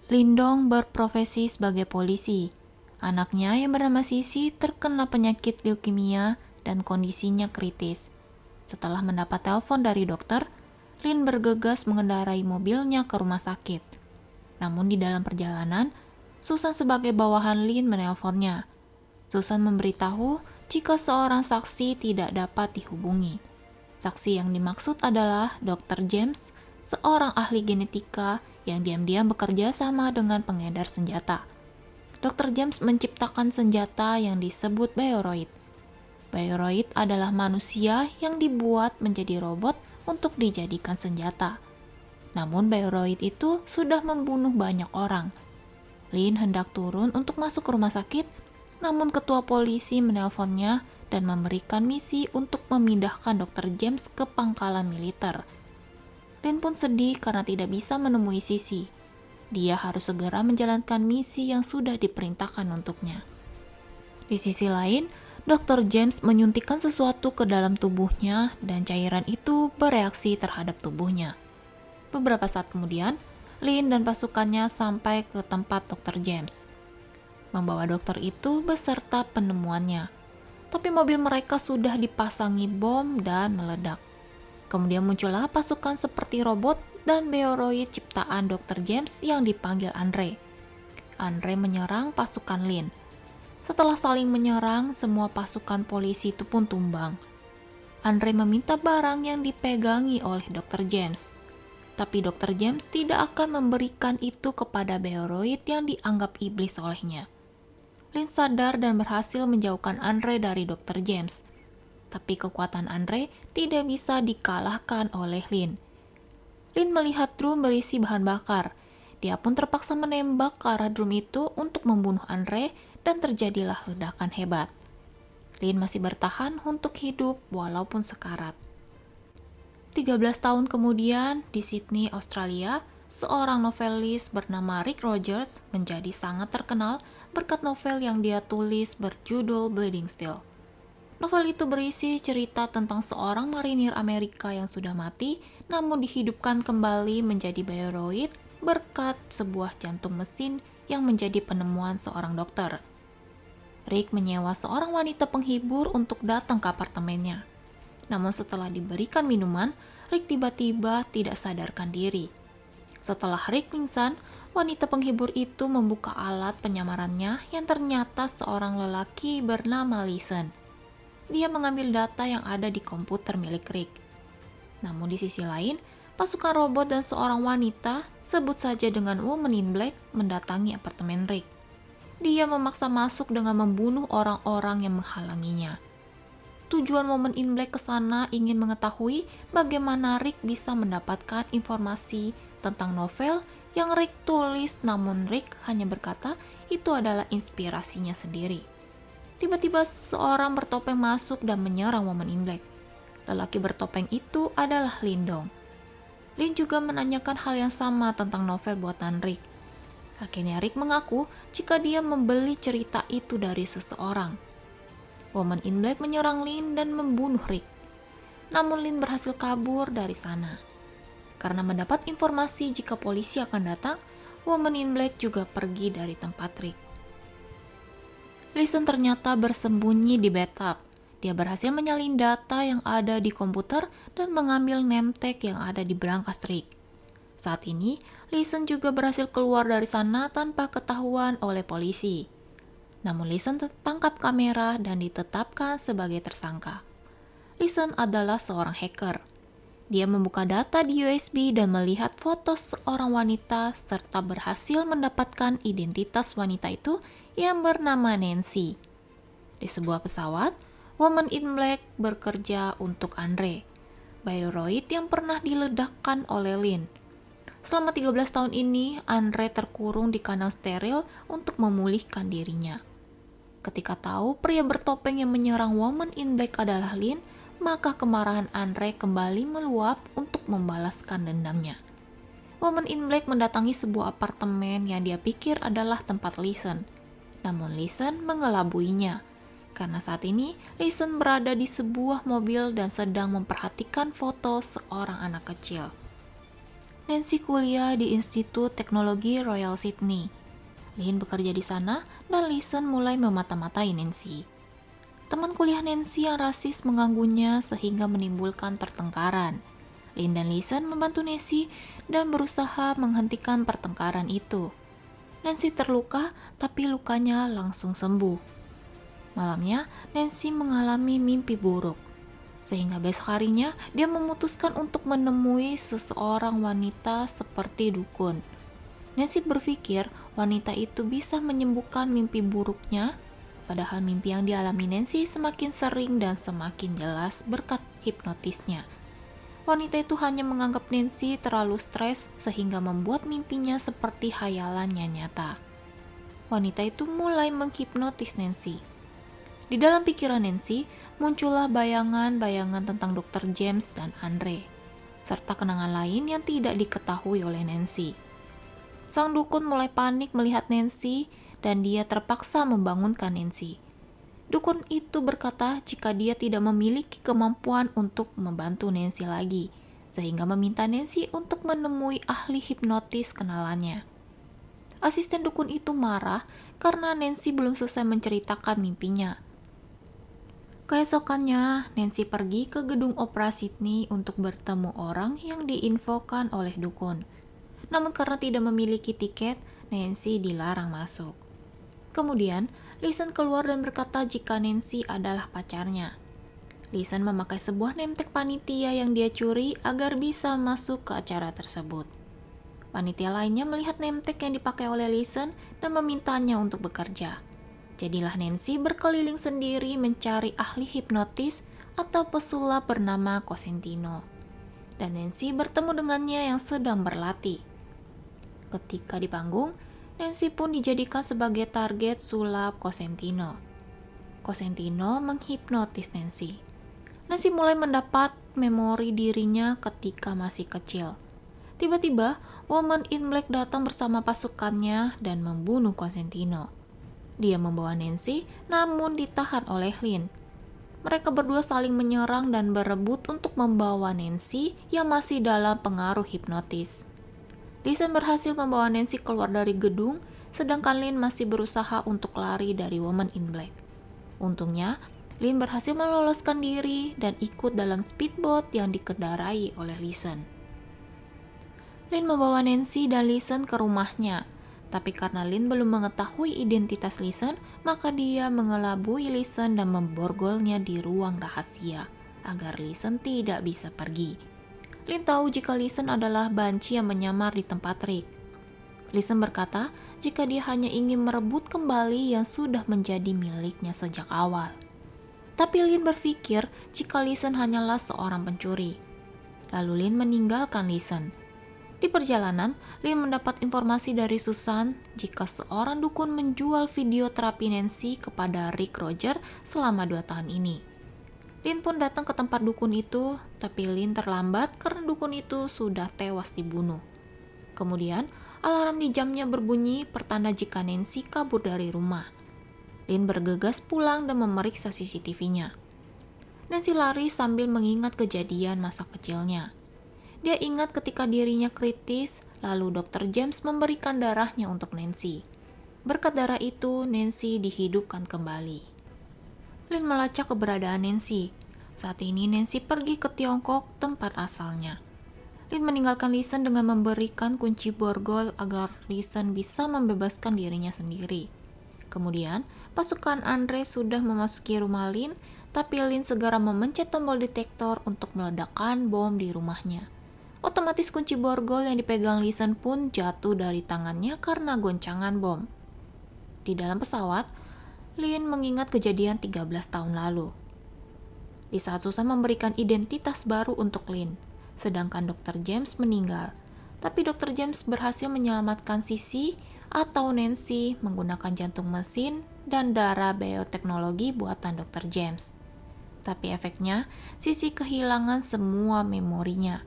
Lindong berprofesi sebagai polisi. Anaknya yang bernama Sisi terkena penyakit leukemia dan kondisinya kritis. Setelah mendapat telepon dari dokter, Lin bergegas mengendarai mobilnya ke rumah sakit. Namun di dalam perjalanan, Susan sebagai bawahan Lin menelponnya. Susan memberitahu jika seorang saksi tidak dapat dihubungi. Saksi yang dimaksud adalah Dr. James, seorang ahli genetika yang diam-diam bekerja sama dengan pengedar senjata. Dr. James menciptakan senjata yang disebut Bioroid. Bioroid adalah manusia yang dibuat menjadi robot untuk dijadikan senjata. Namun Bioroid itu sudah membunuh banyak orang. Lin hendak turun untuk masuk ke rumah sakit, namun ketua polisi menelponnya dan memberikan misi untuk memindahkan Dr. James ke pangkalan militer. Lin pun sedih karena tidak bisa menemui Sisi. Dia harus segera menjalankan misi yang sudah diperintahkan untuknya. Di sisi lain, Dr. James menyuntikkan sesuatu ke dalam tubuhnya dan cairan itu bereaksi terhadap tubuhnya. Beberapa saat kemudian, Lin dan pasukannya sampai ke tempat Dr. James, membawa dokter itu beserta penemuannya. Tapi mobil mereka sudah dipasangi bom dan meledak. Kemudian muncullah pasukan seperti robot dan Bioroid ciptaan Dr. James yang dipanggil Andre. Andre menyerang pasukan Lin. Setelah saling menyerang, semua pasukan polisi itu pun tumbang. Andre meminta barang yang dipegangi oleh Dr. James. Tapi Dr. James tidak akan memberikan itu kepada Bioroid yang dianggap iblis olehnya. Lin sadar dan berhasil menjauhkan Andre dari Dr. James. Tapi kekuatan Andre tidak bisa dikalahkan oleh Lin. Lin melihat drum berisi bahan bakar. Dia pun terpaksa menembak ke arah drum itu untuk membunuh Andre dan terjadilah ledakan hebat. Lin masih bertahan untuk hidup walaupun sekarat. 13 tahun kemudian, di Sydney, Australia, seorang novelis bernama Rick Rogers menjadi sangat terkenal berkat novel yang dia tulis berjudul Bleeding Steel. Novel itu berisi cerita tentang seorang marinir Amerika yang sudah mati namun dihidupkan kembali menjadi Bioroid berkat sebuah jantung mesin yang menjadi penemuan seorang dokter. Rick menyewa seorang wanita penghibur untuk datang ke apartemennya. Namun setelah diberikan minuman, Rick tiba-tiba tidak sadarkan diri. Setelah Rick pingsan, wanita penghibur itu membuka alat penyamarannya yang ternyata seorang lelaki bernama Leeson. Dia mengambil data yang ada di komputer milik Rick. Namun di sisi lain, pasukan robot dan seorang wanita, sebut saja dengan Woman in Black, mendatangi apartemen Rick. Dia memaksa masuk dengan membunuh orang-orang yang menghalanginya. Tujuan Woman in Black ke sana ingin mengetahui bagaimana Rick bisa mendapatkan informasi tentang novel yang Rick tulis, namun Rick hanya berkata itu adalah inspirasinya sendiri. Tiba-tiba seorang bertopeng masuk dan menyerang Woman in Black. Lelaki bertopeng itu adalah Lindong. Lin juga menanyakan hal yang sama tentang novel buatan Rick. Akhirnya Rick mengaku jika dia membeli cerita itu dari seseorang. Woman in Black menyerang Lin dan membunuh Rick. Namun Lin berhasil kabur dari sana. Karena mendapat informasi jika polisi akan datang, Woman in Black juga pergi dari tempat Rick. Leeson ternyata bersembunyi di bathtub. Dia berhasil menyalin data yang ada di komputer dan mengambil name tag yang ada di berangkas Rick. Saat ini, Leeson juga berhasil keluar dari sana tanpa ketahuan oleh polisi. Namun Leeson tertangkap kamera dan ditetapkan sebagai tersangka. Leeson adalah seorang hacker. Dia membuka data di USB dan melihat foto seorang wanita serta berhasil mendapatkan identitas wanita itu yang bernama Nancy. Di sebuah pesawat, Woman in Black bekerja untuk Andre, Bioroid yang pernah diledakkan oleh Lin. Selama 13 tahun ini, Andre terkurung di kandang steril untuk memulihkan dirinya. Ketika tahu pria bertopeng yang menyerang Woman in Black adalah Lin, maka kemarahan Andre kembali meluap untuk membalaskan dendamnya. Woman in Black mendatangi sebuah apartemen yang dia pikir adalah tempat Leeson. Namun Leeson mengelabuinya, karena saat ini Leeson berada di sebuah mobil dan sedang memperhatikan foto seorang anak kecil. Nancy kuliah di Institut Teknologi Royal Sydney. Lynn bekerja di sana dan Listen mulai memata-matai Nancy. Teman kuliah Nancy yang rasis mengganggunya sehingga menimbulkan pertengkaran. Lynn dan Listen membantu Nancy dan berusaha menghentikan pertengkaran itu. Nancy terluka, tapi lukanya langsung sembuh. Malamnya, Nancy mengalami mimpi buruk. Sehingga besok harinya, dia memutuskan untuk menemui seseorang wanita seperti dukun. Nancy berpikir wanita itu bisa menyembuhkan mimpi buruknya, padahal mimpi yang dialami Nancy semakin sering dan semakin jelas berkat hipnotisnya. Wanita itu hanya menganggap Nancy terlalu stres sehingga membuat mimpinya seperti khayalannya nyata. Wanita itu mulai menghipnotis Nancy. Di dalam pikiran Nancy, muncullah bayangan-bayangan tentang Dr. James dan Andre, serta kenangan lain yang tidak diketahui oleh Nancy. Sang dukun mulai panik melihat Nancy dan dia terpaksa membangunkan Nancy. Dukun itu berkata jika dia tidak memiliki kemampuan untuk membantu Nancy lagi, sehingga meminta Nancy untuk menemui ahli hipnotis kenalannya. Asisten dukun itu marah karena Nancy belum selesai menceritakan mimpinya. Keesokannya, Nancy pergi ke gedung opera Sydney untuk bertemu orang yang diinfokan oleh dukun. Namun karena tidak memiliki tiket, Nancy dilarang masuk. Kemudian, Listen keluar dan berkata jika Nancy adalah pacarnya. Listen memakai sebuah name tag panitia yang dia curi agar bisa masuk ke acara tersebut. Panitia lainnya melihat name tag yang dipakai oleh Listen dan memintanya untuk bekerja. Jadilah Nancy berkeliling sendiri mencari ahli hipnotis atau pesulap bernama Cosentino. Dan Nancy bertemu dengannya yang sedang berlatih. Ketika di panggung, Nancy pun dijadikan sebagai target sulap Cosentino. Cosentino menghipnotis Nancy. Nancy mulai mendapat memori dirinya ketika masih kecil. Tiba-tiba, Woman in Black datang bersama pasukannya dan membunuh Cosentino. Dia membawa Nancy, namun ditahan oleh Lynn. Mereka berdua saling menyerang dan berebut untuk membawa Nancy yang masih dalam pengaruh hipnotis. Listen berhasil membawa Nancy keluar dari gedung, sedangkan Lynn masih berusaha untuk lari dari Woman in Black. Untungnya, Lynn berhasil meloloskan diri dan ikut dalam speedboat yang dikendarai oleh Listen. Lynn membawa Nancy dan Listen ke rumahnya, tapi karena Lynn belum mengetahui identitas Listen, maka dia mengelabui Listen dan memborgolnya di ruang rahasia, agar Listen tidak bisa pergi. Lynn tahu jika Listen adalah banci yang menyamar di tempat Rick. Listen berkata jika dia hanya ingin merebut kembali yang sudah menjadi miliknya sejak awal. Tapi Lynn berpikir jika Listen hanyalah seorang pencuri. Lalu Lynn meninggalkan Listen. Di perjalanan, Lynn mendapat informasi dari Susan jika seorang dukun menjual video terapi Nancy kepada Rick Roger selama 2 tahun ini. Lynn pun datang ke tempat dukun itu, tapi Lynn terlambat karena dukun itu sudah tewas dibunuh. Kemudian, alarm di jamnya berbunyi pertanda jika Nancy kabur dari rumah. Lynn bergegas pulang dan memeriksa CCTV-nya. Nancy lari sambil mengingat kejadian masa kecilnya. Dia ingat ketika dirinya kritis, lalu Dr. James memberikan darahnya untuk Nancy. Berkat darah itu, Nancy dihidupkan kembali. Lynn melacak keberadaan Nancy. Saat ini Nancy pergi ke Tiongkok, tempat asalnya. Lynn meninggalkan Listen dengan memberikan kunci borgol agar Listen bisa membebaskan dirinya sendiri. Kemudian, pasukan Andre sudah memasuki rumah Lynn, tapi Lynn segera memencet tombol detektor untuk meledakkan bom di rumahnya. Otomatis kunci borgol yang dipegang Listen pun jatuh dari tangannya karena goncangan bom. Di dalam pesawat, Lynn mengingat kejadian 13 tahun lalu. Di saat Susan memberikan identitas baru untuk Lynn, sedangkan Dr. James meninggal. Tapi Dr. James berhasil menyelamatkan Sissy atau Nancy menggunakan jantung mesin dan darah bioteknologi buatan Dr. James. Tapi efeknya, Sissy kehilangan semua memorinya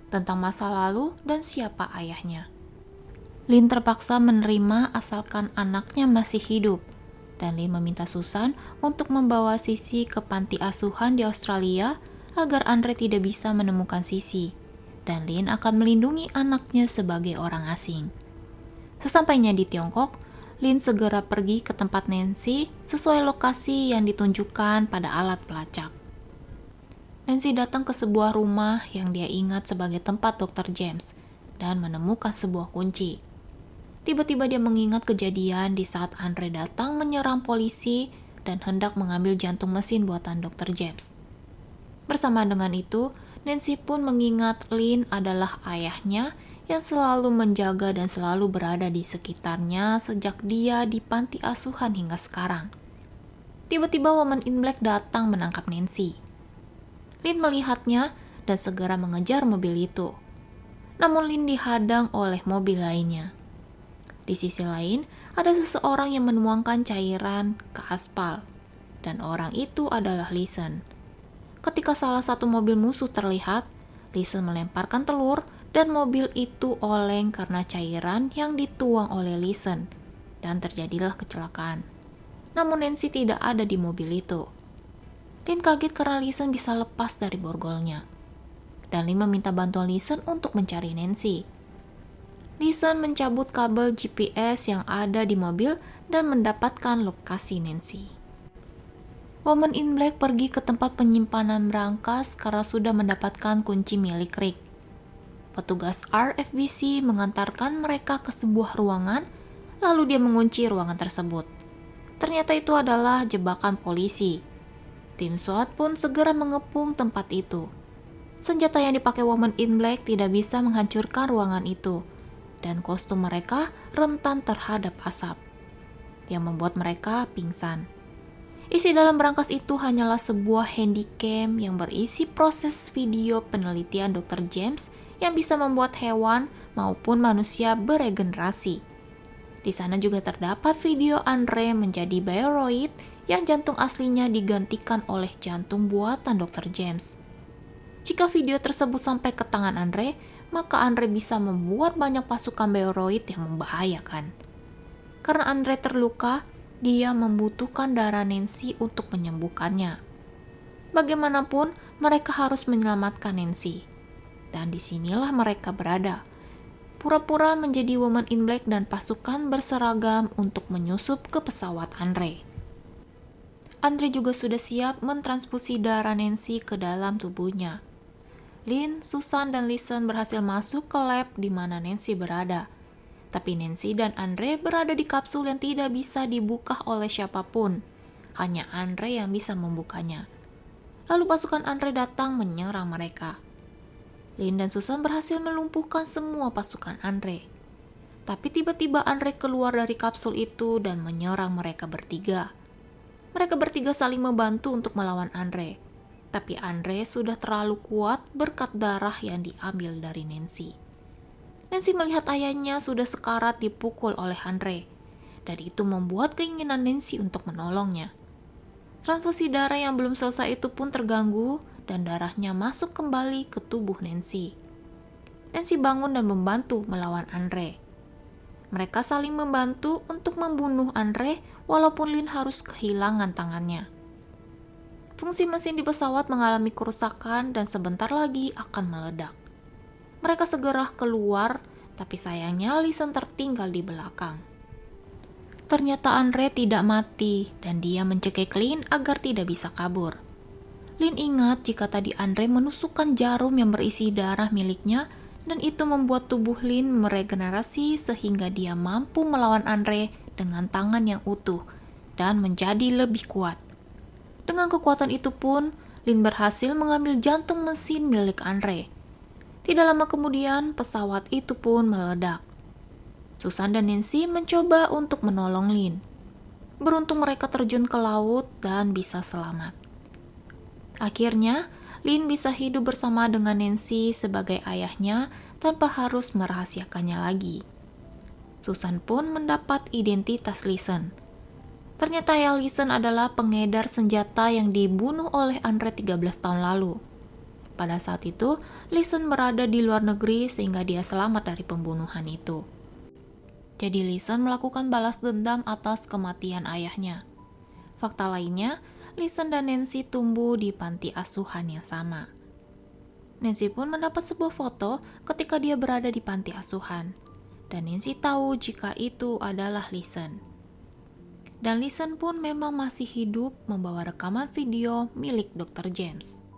tentang masa lalu dan siapa ayahnya. Lynn terpaksa menerima asalkan anaknya masih hidup. Dan Lynn meminta Susan untuk membawa Sissy ke panti asuhan di Australia agar Andre tidak bisa menemukan Sissy. dan Lin akan melindungi anaknya sebagai orang asing. Sesampainya di Tiongkok, Lin segera pergi ke tempat Nancy sesuai lokasi yang ditunjukkan pada alat pelacak. Nancy datang ke sebuah rumah yang dia ingat sebagai tempat Dr. James dan menemukan sebuah kunci. Tiba-tiba dia mengingat kejadian di saat Andre datang menyerang polisi dan hendak mengambil jantung mesin buatan Dr. James. Bersama dengan itu, Nancy pun mengingat Lin adalah ayahnya yang selalu menjaga dan selalu berada di sekitarnya sejak dia di panti asuhan hingga sekarang. Tiba-tiba Woman in Black datang menangkap Nancy. Lin melihatnya dan segera mengejar mobil itu. Namun Lin dihadang oleh mobil lainnya. Di sisi lain, ada seseorang yang menuangkan cairan ke aspal, dan orang itu adalah Listen. Ketika salah satu mobil musuh terlihat, Listen melemparkan telur dan mobil itu oleng karena cairan yang dituang oleh Listen, dan terjadilah kecelakaan. Namun Nancy tidak ada di mobil itu. Lin kaget karena Listen bisa lepas dari borgolnya, dan Lin meminta bantuan Listen untuk mencari Nancy. Listen mencabut kabel GPS yang ada di mobil dan mendapatkan lokasi Nancy. Woman in Black pergi ke tempat penyimpanan berangkas karena sudah mendapatkan kunci milik Rick. Petugas RFBC mengantarkan mereka ke sebuah ruangan, lalu dia mengunci ruangan tersebut. Ternyata itu adalah jebakan polisi. Tim SWAT pun segera mengepung tempat itu. Senjata yang dipakai Woman in Black tidak bisa menghancurkan ruangan itu, dan kostum mereka rentan terhadap asap, yang membuat mereka pingsan. Isi dalam berangkas itu hanyalah sebuah handycam yang berisi proses video penelitian Dr. James yang bisa membuat hewan maupun manusia beregenerasi. Di sana juga terdapat video Andre menjadi bioroid yang jantung aslinya digantikan oleh jantung buatan Dr. James. Jika video tersebut sampai ke tangan Andre, maka Andre bisa membuat banyak pasukan bioroid yang membahayakan. Karena Andre terluka, dia membutuhkan darah Nancy untuk menyembuhkannya. Bagaimanapun, mereka harus menyelamatkan Nancy. Dan disinilah mereka berada. Pura-pura menjadi Woman in Black dan pasukan berseragam untuk menyusup ke pesawat Andre. Andre juga sudah siap mentransfusi darah Nancy ke dalam tubuhnya. Lin, Susan, dan Listen berhasil masuk ke lab di mana Nancy berada. Tapi Nancy dan Andre berada di kapsul yang tidak bisa dibuka oleh siapapun. Hanya Andre yang bisa membukanya. Lalu pasukan Andre datang menyerang mereka. Lin dan Susan berhasil melumpuhkan semua pasukan Andre. Tapi tiba-tiba Andre keluar dari kapsul itu dan menyerang mereka bertiga. Mereka bertiga saling membantu untuk melawan Andre. Tapi Andre sudah terlalu kuat berkat darah yang diambil dari Nancy. Nancy melihat ayahnya sudah sekarat dipukul oleh Andre, dan itu membuat keinginan Nancy untuk menolongnya. Transfusi darah yang belum selesai itu pun terganggu, dan darahnya masuk kembali ke tubuh Nancy. Nancy bangun dan membantu melawan Andre. Mereka saling membantu untuk membunuh Andre, walaupun Lin harus kehilangan tangannya. Fungsi mesin di pesawat mengalami kerusakan dan sebentar lagi akan meledak. Mereka segera keluar, tapi sayangnya Listen tertinggal di belakang. Ternyata Andre tidak mati dan dia mencekik Lin agar tidak bisa kabur. Lin ingat jika tadi Andre menusukkan jarum yang berisi darah miliknya dan itu membuat tubuh Lin meregenerasi sehingga dia mampu melawan Andre dengan tangan yang utuh dan menjadi lebih kuat. Dengan kekuatan itu pun, Lin berhasil mengambil jantung mesin milik Andre. Tidak lama kemudian, pesawat itu pun meledak. Susan dan Nancy mencoba untuk menolong Lin. Beruntung mereka terjun ke laut dan bisa selamat. Akhirnya, Lin bisa hidup bersama dengan Nancy sebagai ayahnya tanpa harus merahasiakannya lagi. Susan pun mendapat identitas Listen. Ternyata ayah Listen adalah pengedar senjata yang dibunuh oleh Andre 13 tahun lalu. Pada saat itu, Listen berada di luar negeri sehingga dia selamat dari pembunuhan itu. Jadi Listen melakukan balas dendam atas kematian ayahnya. Fakta lainnya, Listen dan Nancy tumbuh di panti asuhan yang sama. Nancy pun mendapat sebuah foto ketika dia berada di panti asuhan. Dan Nancy tahu jika itu adalah Listen. Dan Listen pun memang masih hidup membawa rekaman video milik Dr. James.